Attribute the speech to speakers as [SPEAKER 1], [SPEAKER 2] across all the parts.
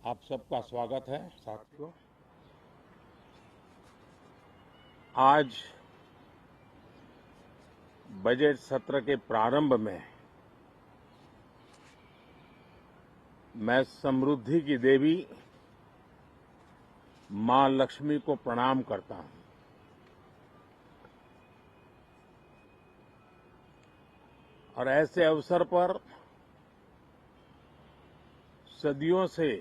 [SPEAKER 1] आप सबका स्वागत है साथियों। आज बजट सत्र के प्रारंभ में मैं समृद्धि की देवी मां लक्ष्मी को प्रणाम करता हूं और ऐसे अवसर पर सदियों से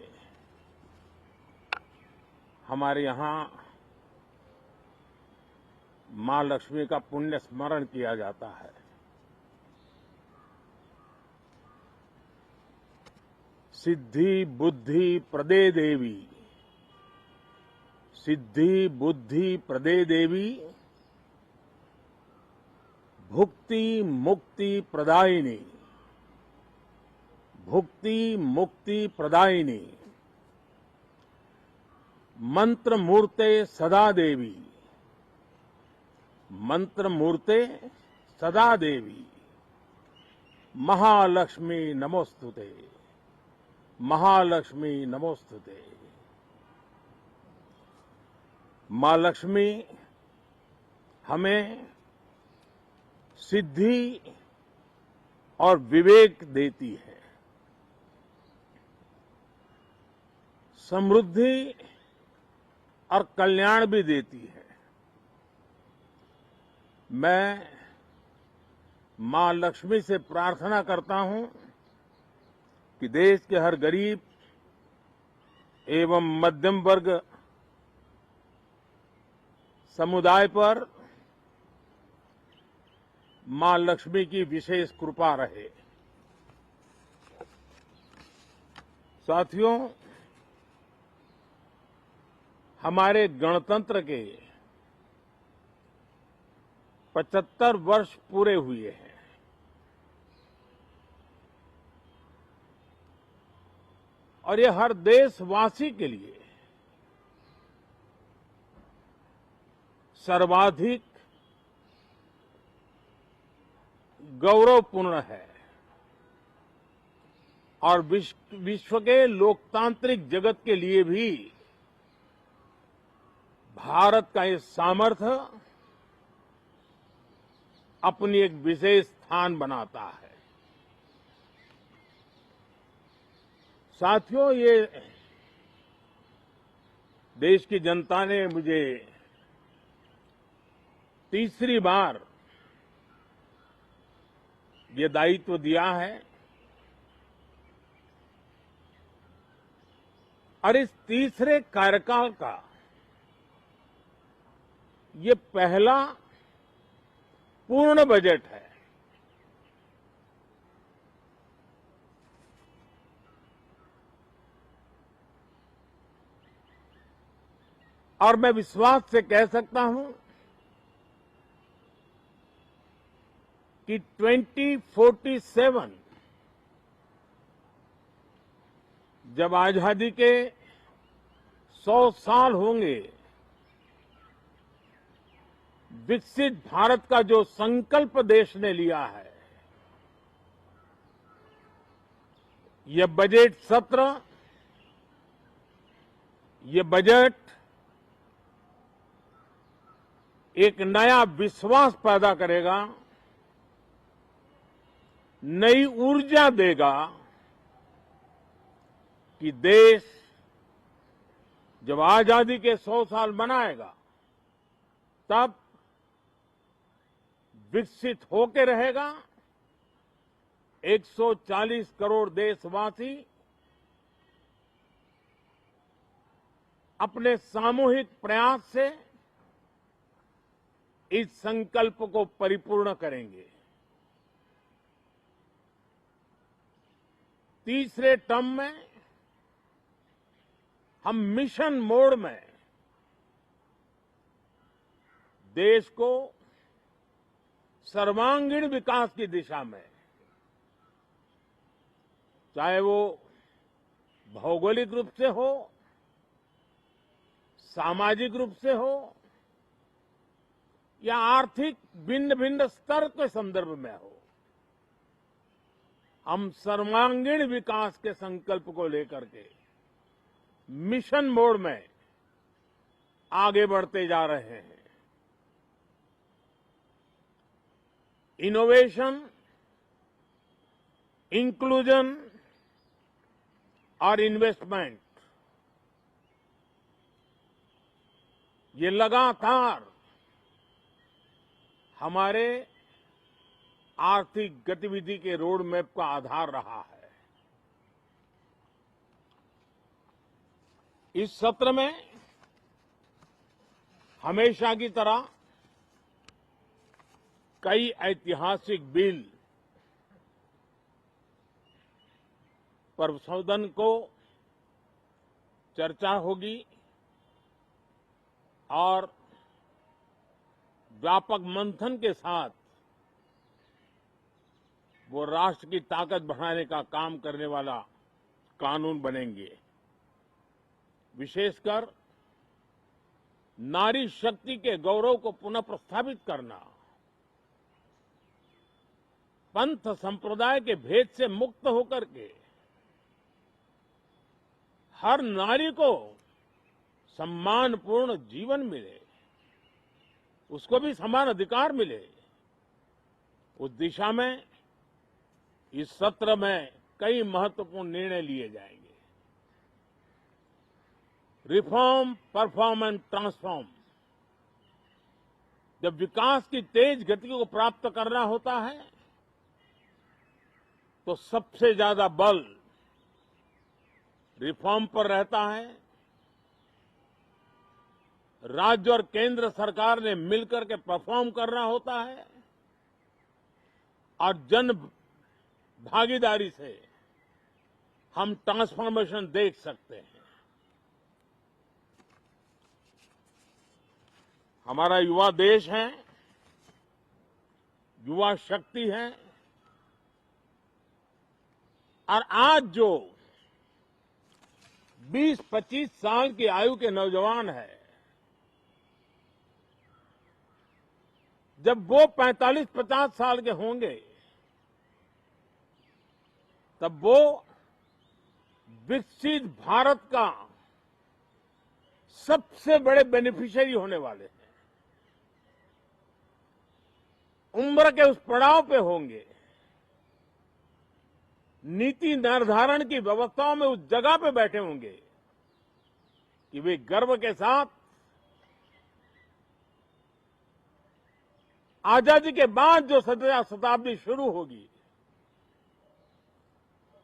[SPEAKER 1] हमारे यहां मां लक्ष्मी का पुण्य स्मरण किया जाता है। सिद्धि बुद्धि प्रदे देवी, सिद्धि बुद्धि प्रदे देवी, भुक्ति मुक्ति प्रदायिनी, भुक्ति मुक्ति प्रदायिनी, मंत्र मूर्ते सदा देवी, मंत्र मूर्ते सदा देवी, महालक्ष्मी नमोस्तुते, महालक्ष्मी नमोस्तुते। मां लक्ष्मी हमें सिद्धि और विवेक देती है, समृद्धि और कल्याण भी देती है। मैं मां लक्ष्मी से प्रार्थना करता हूं कि देश के हर गरीब एवं मध्यम वर्ग समुदाय पर मां लक्ष्मी की विशेष कृपा रहे। साथियों, हमारे गणतंत्र के 75 वर्ष पूरे हुए हैं और ये हर देशवासी के लिए सर्वाधिक गौरवपूर्ण है और विश्व के लोकतांत्रिक जगत के लिए भी भारत का ये सामर्थ्य अपनी एक विशेष स्थान बनाता है। साथियों, ये देश की जनता ने मुझे तीसरी बार ये दायित्व दिया है और इस तीसरे कार्यकाल का ये पहला पूर्ण बजट है। और मैं विश्वास से कह सकता हूं कि 2047 जब आजादी के 100 साल होंगे, विकसित भारत का जो संकल्प देश ने लिया है, ये बजट सत्र, ये बजट एक नया विश्वास पैदा करेगा, नई ऊर्जा देगा कि देश जब आजादी के 100 साल मनाएगा तब विकसित होकर रहेगा। 140 करोड़ देशवासी अपने सामूहिक प्रयास से इस संकल्प को परिपूर्ण करेंगे। तीसरे टर्म में हम मिशन मोड में देश को सर्वांगीण विकास की दिशा में, चाहे वो भौगोलिक रूप से हो, सामाजिक रूप से हो या आर्थिक भिन्न भिन्न स्तर के संदर्भ में हो, हम सर्वांगीण विकास के संकल्प को लेकर के मिशन मोड में आगे बढ़ते जा रहे हैं। इनोवेशन, इंक्लूजन और इन्वेस्टमेंट, ये लगातार हमारे आर्थिक गतिविधि के रोड मैप का आधार रहा है। इस सत्र में हमेशा की तरह कई ऐतिहासिक बिल पर सदन को चर्चा होगी और व्यापक मंथन के साथ वो राष्ट्र की ताकत बढ़ाने का काम करने वाला कानून बनेंगे। विशेषकर नारी शक्ति के गौरव को पुनः प्रस्थापित करना, पंथ संप्रदाय के भेद से मुक्त होकर के हर नारी को सम्मानपूर्ण जीवन मिले, उसको भी समान अधिकार मिले, उस दिशा में इस सत्र में कई महत्वपूर्ण निर्णय लिए जाएंगे। Reform, perform and transform. जब विकास की तेज गति को प्राप्त करना होता है तो सबसे ज्यादा बल रिफॉर्म पर रहता है। राज्य और केंद्र सरकार ने मिलकर के परफॉर्म करना होता है और जन भागीदारी से हम ट्रांसफॉर्मेशन देख सकते हैं। हमारा युवा देश है, युवा शक्ति है और आज जो 20-25 साल की आयु के नौजवान है, जब वो 45-50 साल के होंगे तब वो विकसित भारत का सबसे बड़े बेनिफिशियरी होने वाले हैं। उम्र के उस पड़ाव पे होंगे, नीति निर्धारण की व्यवस्थाओं में उस जगह पे बैठे होंगे कि वे गर्व के साथ आजादी के बाद जो शताब्दी शुरू होगी,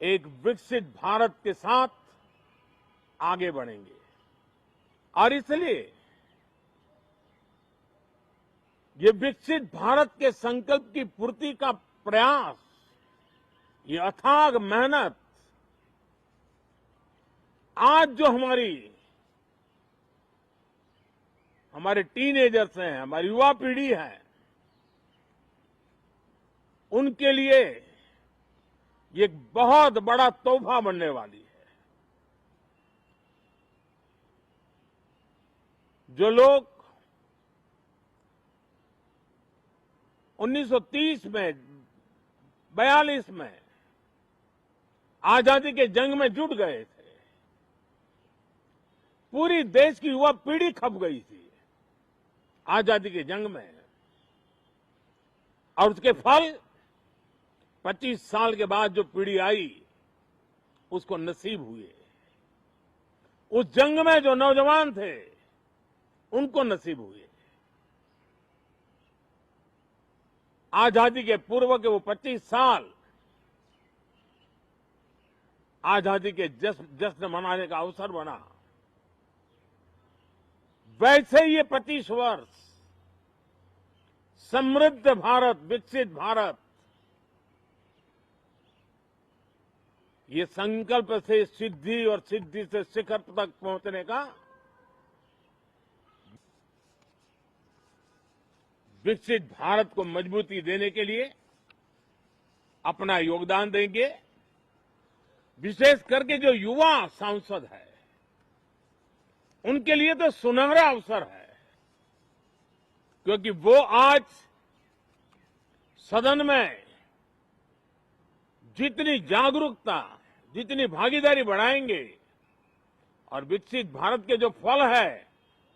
[SPEAKER 1] एक विकसित भारत के साथ आगे बढ़ेंगे। और इसलिए ये विकसित भारत के संकल्प की पूर्ति का प्रयास, ये अथाग मेहनत आज जो हमारे टीनेजर्स हैं, हमारी युवा पीढ़ी है, उनके लिए ये एक बहुत बड़ा तोहफा बनने वाली है। जो लोग 1930 में, 42 में आजादी के जंग में जुट गए थे, पूरी देश की युवा पीढ़ी खप गई थी आजादी के जंग में, और उसके फल 25 साल के बाद जो पीढ़ी आई उसको नसीब हुए। उस जंग में जो नौजवान थे उनको नसीब हुए। आजादी के पूर्व के वो 25 साल आजादी के जश्न मनाने का अवसर बना। वैसे ही ये 25 वर्ष समृद्ध भारत, विकसित भारत, ये संकल्प से सिद्धि और सिद्धि से शिखर तक पहुंचने का विकसित भारत को मजबूती देने के लिए अपना योगदान देंगे। विशेष करके जो युवा सांसद है उनके लिए तो सुनहरा अवसर है, क्योंकि वो आज सदन में जितनी जागरूकता, जितनी भागीदारी बढ़ाएंगे और विकसित भारत के जो फल है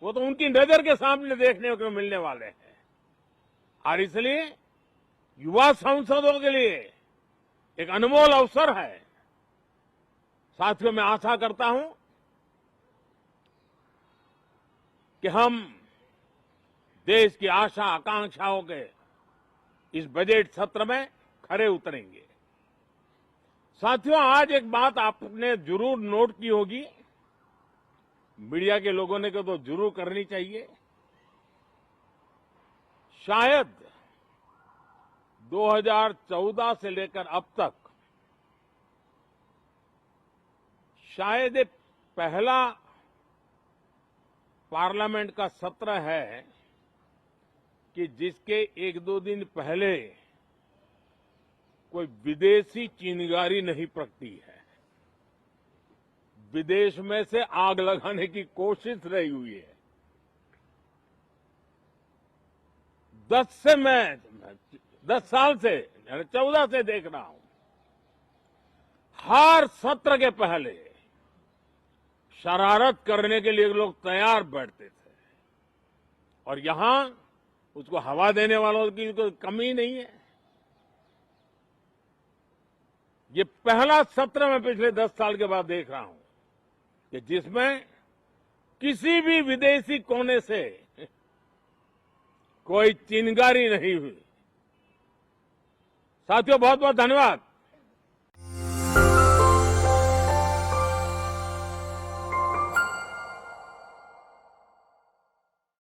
[SPEAKER 1] वो तो उनकी नजर के सामने देखने को मिलने वाले हैं। और इसलिए युवा सांसदों के लिए एक अनमोल अवसर है। साथियों, मैं आशा करता हूं कि हम देश की आशा आकांक्षाओं के इस बजट सत्र में खरे उतरेंगे। साथियों, आज एक बात आपने जरूर नोट की होगी, मीडिया के लोगों ने तो जरूर करनी चाहिए। शायद 2014 से लेकर अब तक शायद ये पहला पार्लियामेंट का सत्र है कि जिसके एक दो दिन पहले कोई विदेशी चिंगारी नहीं प्रगटी है। विदेश में से आग लगाने की कोशिश रही हुई है। 10 साल से 14 से देख रहा हूं, हर सत्र के पहले शरारत करने के लिए लोग तैयार बैठते थे और यहां उसको हवा देने वालों की कोई कमी नहीं है। ये पहला सत्र मैं पिछले 10 साल के बाद देख रहा हूं कि जिसमें किसी भी विदेशी कोने से कोई चिंगारी नहीं हुई। साथियों, बहुत बहुत धन्यवाद।